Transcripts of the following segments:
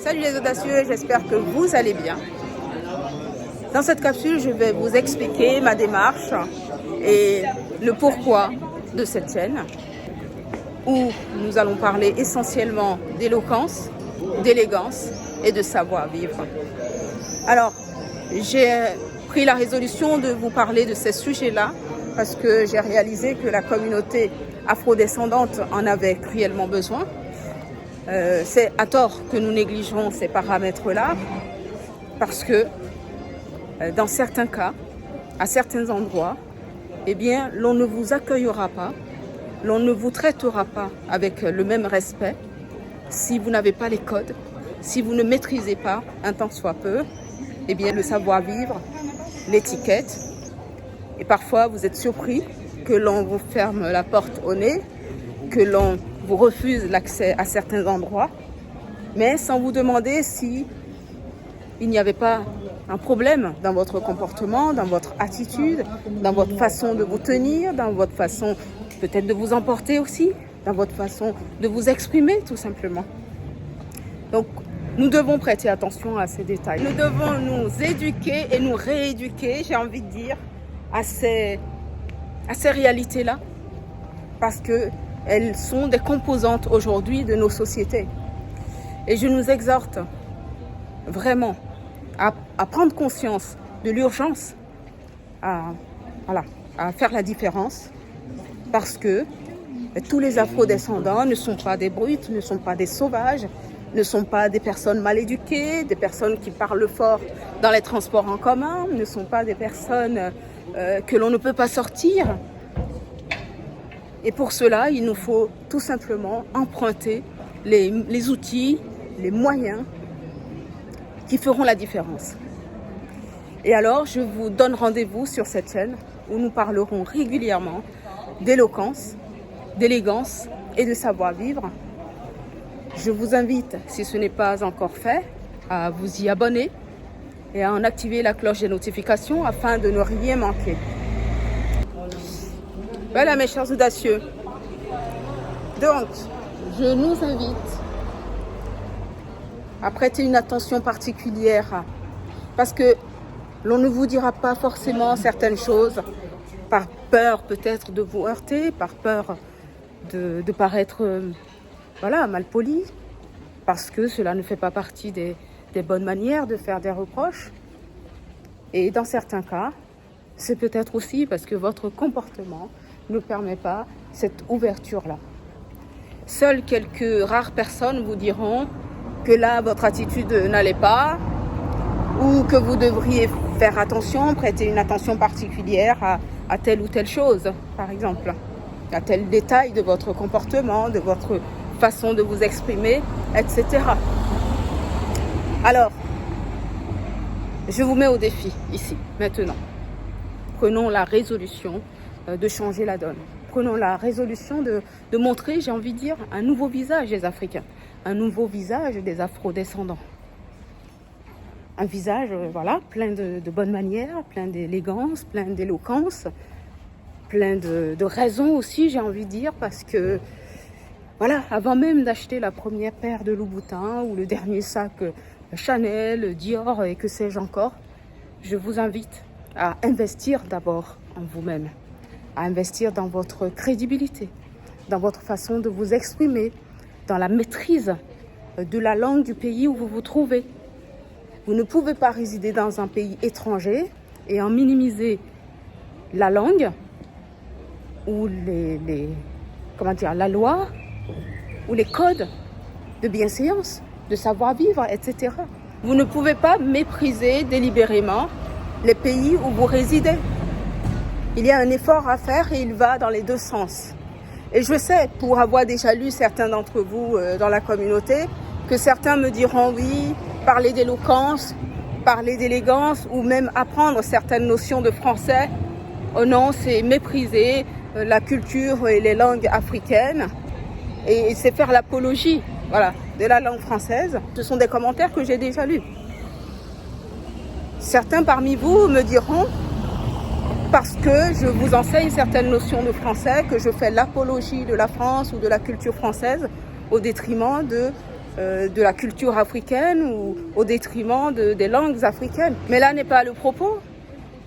Salut les audacieux, j'espère que vous allez bien. Dans cette capsule, je vais vous expliquer ma démarche et le pourquoi de cette chaîne, où nous allons parler essentiellement d'éloquence, d'élégance et de savoir-vivre. Alors, j'ai pris la résolution de vous parler de ces sujets-là parce que j'ai réalisé que la communauté afrodescendante en avait cruellement besoin. C'est à tort que nous négligeons ces paramètres-là parce que dans certains cas, à certains endroits, eh bien, l'on ne vous accueillera pas, l'on ne vous traitera pas avec le même respect si vous n'avez pas les codes, si vous ne maîtrisez pas, un tant soit peu, eh bien, le savoir-vivre, l'étiquette. Et parfois, vous êtes surpris que l'on vous ferme la porte au nez, que l'on vous refuse l'accès à certains endroits, mais sans vous demander si il n'y avait pas un problème dans votre comportement, dans votre attitude, dans votre façon de vous tenir, dans votre façon peut-être de vous emporter aussi, dans votre façon de vous exprimer tout simplement. Donc, nous devons prêter attention à ces détails. Nous devons nous éduquer et nous rééduquer, j'ai envie de dire, à ces réalités-là, parce qu'elles sont des composantes aujourd'hui de nos sociétés. Et je nous exhorte vraiment à prendre conscience de l'urgence, à faire la différence, parce que tous les afrodescendants ne sont pas des brutes, ne sont pas des sauvages, ne sont pas des personnes mal éduquées, des personnes qui parlent fort dans les transports en commun, ne sont pas des personnes que l'on ne peut pas sortir. Et pour cela, il nous faut tout simplement emprunter les outils, les moyens qui feront la différence. Et alors, je vous donne rendez-vous sur cette chaîne où nous parlerons régulièrement d'éloquence, d'élégance et de savoir-vivre. Je vous invite, si ce n'est pas encore fait, à vous y abonner et à en activer la cloche des notifications afin de ne rien manquer. Voilà mes chers audacieux. Donc, je nous invite à prêter une attention particulière parce que l'on ne vous dira pas forcément certaines choses par peur peut-être de vous heurter, par peur de paraître mal poli, parce que cela ne fait pas partie des bonnes manières de faire des reproches. Et dans certains cas, c'est peut-être aussi parce que votre comportement ne permet pas cette ouverture-là. Seules quelques rares personnes vous diront que là, votre attitude n'allait pas ou que vous devriez faire attention, prêter une attention particulière à telle ou telle chose, par exemple, à tel détail de votre comportement, de votre façon de vous exprimer, etc. Alors, je vous mets au défi ici, maintenant. Prenons la résolution de changer la donne. Prenons la résolution de montrer, j'ai envie de dire, un nouveau visage des Africains, un nouveau visage des Afro-descendants. Un visage, plein de bonnes manières, plein d'élégance, plein d'éloquence, plein de raisons aussi, j'ai envie de dire, parce que, avant même d'acheter la première paire de Louboutin ou le dernier sac Chanel, Dior et que sais-je encore, je vous invite à investir d'abord en vous-même, à investir dans votre crédibilité, dans votre façon de vous exprimer, dans la maîtrise de la langue du pays où vous vous trouvez. Vous ne pouvez pas résider dans un pays étranger et en minimiser la langue ou la loi ou les codes de bienséance, de savoir-vivre, etc. Vous ne pouvez pas mépriser délibérément les pays où vous résidez. Il y a un effort à faire et il va dans les deux sens. Et je sais, pour avoir déjà lu certains d'entre vous dans la communauté, que certains me diront oui, parler d'éloquence, parler d'élégance ou même apprendre certaines notions de français. Oh non, c'est mépriser la culture et les langues africaines et c'est faire l'apologie de la langue française. Ce sont des commentaires que j'ai déjà lus. Certains parmi vous me diront, parce que je vous enseigne certaines notions de français, que je fais l'apologie de la France ou de la culture française au détriment de de la culture africaine ou au détriment des langues africaines. Mais là n'est pas le propos,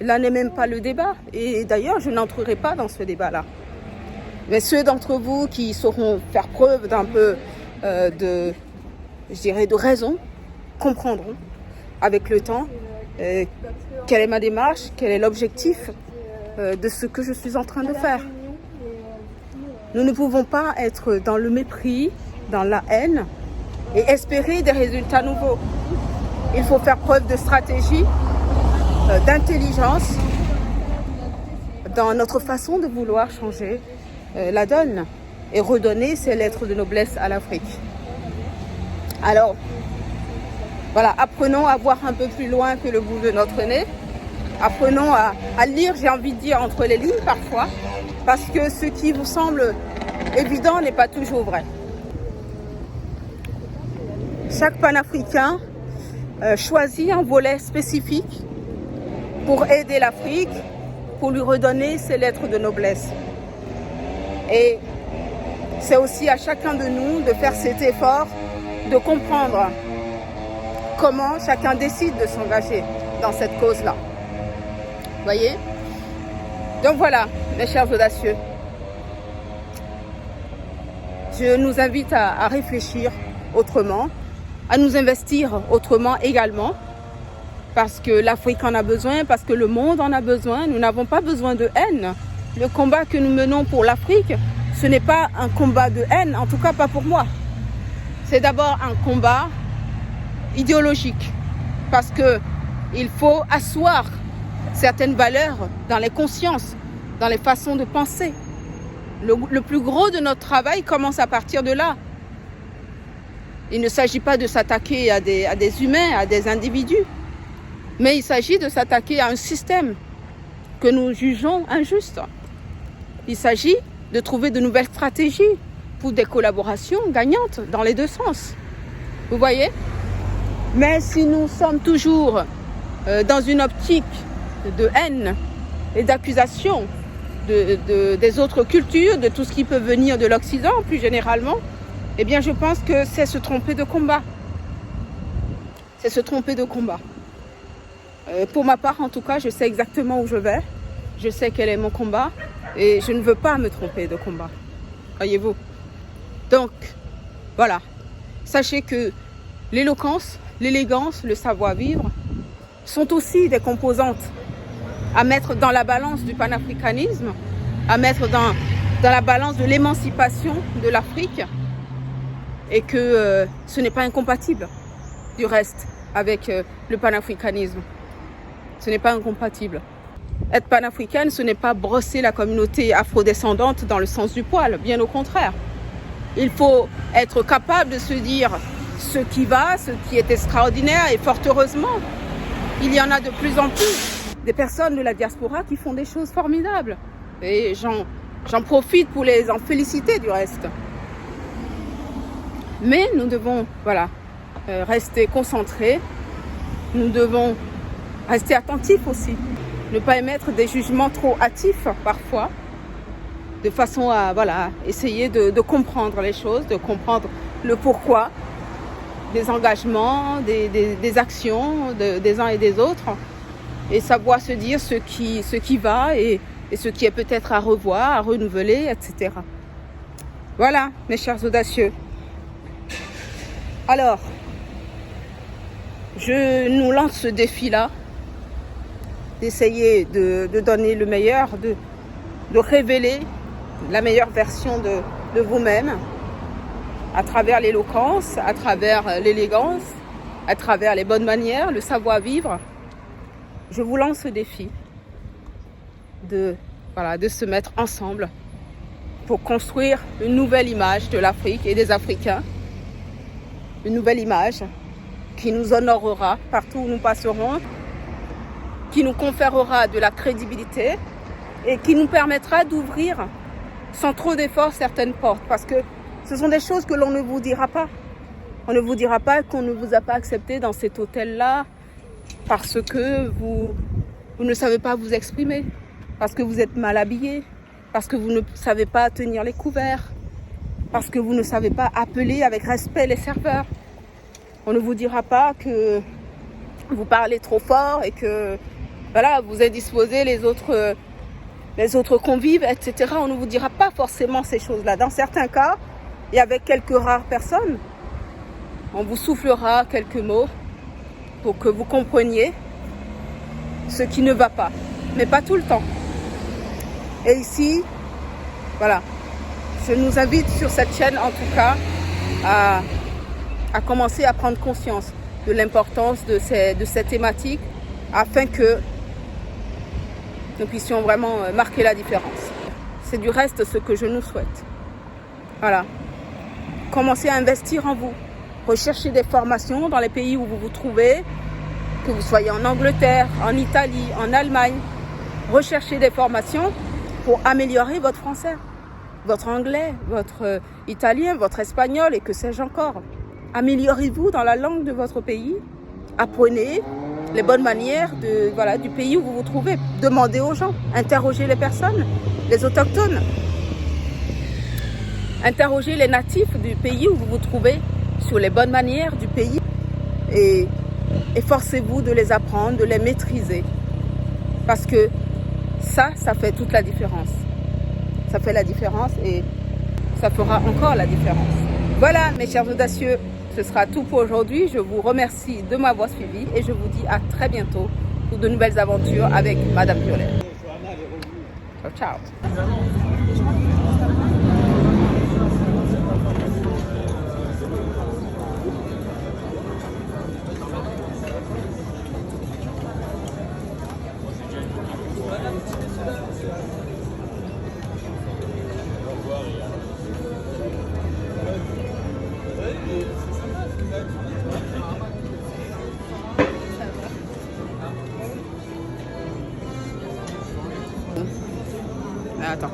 là n'est même pas le débat. Et d'ailleurs, je n'entrerai pas dans ce débat-là. Mais ceux d'entre vous qui sauront faire preuve d'un peu de raison, comprendront avec le temps quelle est ma démarche, quel est l'objectif de ce que je suis en train de faire. Nous ne pouvons pas être dans le mépris, dans la haine et espérer des résultats nouveaux. Il faut faire preuve de stratégie, d'intelligence dans notre façon de vouloir changer la donne et redonner ces lettres de noblesse à l'Afrique. Alors, voilà, apprenons à voir un peu plus loin que le bout de notre nez. Apprenons à lire, j'ai envie de dire, entre les lignes parfois, parce que ce qui vous semble évident n'est pas toujours vrai. Chaque panafricain choisit un volet spécifique pour aider l'Afrique, pour lui redonner ses lettres de noblesse. Et c'est aussi à chacun de nous de faire cet effort, de comprendre comment chacun décide de s'engager dans cette cause-là. Vous voyez? Donc voilà, mes chers audacieux. Je nous invite à réfléchir autrement, à nous investir autrement également, parce que l'Afrique en a besoin, parce que le monde en a besoin. Nous n'avons pas besoin de haine. Le combat que nous menons pour l'Afrique, ce n'est pas un combat de haine, en tout cas pas pour moi. C'est d'abord un combat idéologique, parce qu'il faut asseoir certaines valeurs dans les consciences, dans les façons de penser. Le plus gros de notre travail commence à partir de là. Il ne s'agit pas de s'attaquer à des humains, à des individus, mais il s'agit de s'attaquer à un système que nous jugeons injuste. Il s'agit de trouver de nouvelles stratégies pour des collaborations gagnantes dans les deux sens. Vous voyez? Mais si nous sommes toujours dans une optique de haine et d'accusation des autres cultures, de tout ce qui peut venir de l'Occident plus généralement, eh bien je pense que c'est se tromper de combat. C'est se tromper de combat. Pour ma part, en tout cas, je sais exactement où je vais. Je sais quel est mon combat et je ne veux pas me tromper de combat. Voyez-vous? Donc, voilà. Sachez que l'éloquence, l'élégance, le savoir-vivre sont aussi des composantes à mettre dans la balance du panafricanisme, à mettre dans la balance de l'émancipation de l'Afrique, et que ce n'est pas incompatible du reste avec le panafricanisme. Ce n'est pas incompatible. Être panafricaine, ce n'est pas brosser la communauté afrodescendante dans le sens du poil, bien au contraire. Il faut être capable de se dire ce qui va, ce qui est extraordinaire, et fort heureusement, il y en a de plus en plus des personnes de la diaspora qui font des choses formidables. Et j'en profite pour les en féliciter du reste. Mais nous devons, voilà, rester concentrés. Nous devons rester attentifs aussi. Ne pas émettre des jugements trop hâtifs parfois, de façon à essayer de comprendre les choses, de comprendre le pourquoi des engagements, des actions des uns et des autres, et savoir se dire ce qui va et ce qui est peut-être à revoir, à renouveler, etc. Voilà, mes chers audacieux. Alors, je nous lance ce défi-là, d'essayer de donner le meilleur, de révéler la meilleure version de vous-même à travers l'éloquence, à travers l'élégance, à travers les bonnes manières, le savoir-vivre. Je vous lance ce défi de se mettre ensemble pour construire une nouvelle image de l'Afrique et des Africains, une nouvelle image qui nous honorera partout où nous passerons, qui nous conférera de la crédibilité et qui nous permettra d'ouvrir sans trop d'efforts certaines portes, parce que ce sont des choses que l'on ne vous dira pas. On ne vous dira pas qu'on ne vous a pas accepté dans cet hôtel-là parce que vous ne savez pas vous exprimer, parce que vous êtes mal habillé, parce que vous ne savez pas tenir les couverts, parce que vous ne savez pas appeler avec respect les serveurs. On ne vous dira pas que vous parlez trop fort et que voilà, vous indisposez les autres convives, etc. On ne vous dira pas forcément ces choses-là. Dans certains cas, et avec quelques rares personnes, on vous soufflera quelques mots pour que vous compreniez ce qui ne va pas, mais pas tout le temps. Et ici, voilà, je nous invite sur cette chaîne en tout cas à commencer à prendre conscience de l'importance de cette thématique afin que nous puissions vraiment marquer la différence. C'est du reste ce que je nous souhaite. Voilà. Commencez à investir en vous. Recherchez des formations dans les pays où vous vous trouvez, que vous soyez en Angleterre, en Italie, en Allemagne. Recherchez des formations pour améliorer votre français, votre anglais, votre italien, votre espagnol et que sais-je encore. Améliorez-vous dans la langue de votre pays. Apprenez les bonnes manières du pays où vous vous trouvez. Demandez aux gens, interrogez les personnes, les autochtones. Interrogez les natifs du pays où vous vous trouvez sur les bonnes manières du pays et efforcez-vous de les apprendre, de les maîtriser. Parce que ça fait toute la différence. Ça fait la différence et ça fera encore la différence. Voilà mes chers audacieux, ce sera tout pour aujourd'hui. Je vous remercie de m'avoir suivi et je vous dis à très bientôt pour de nouvelles aventures avec Madame Violet. Ciao, ciao. Attends.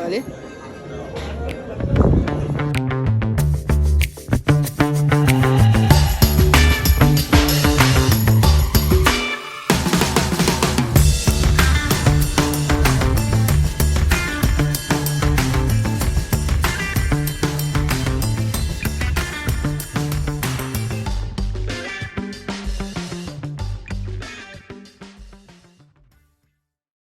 Allez.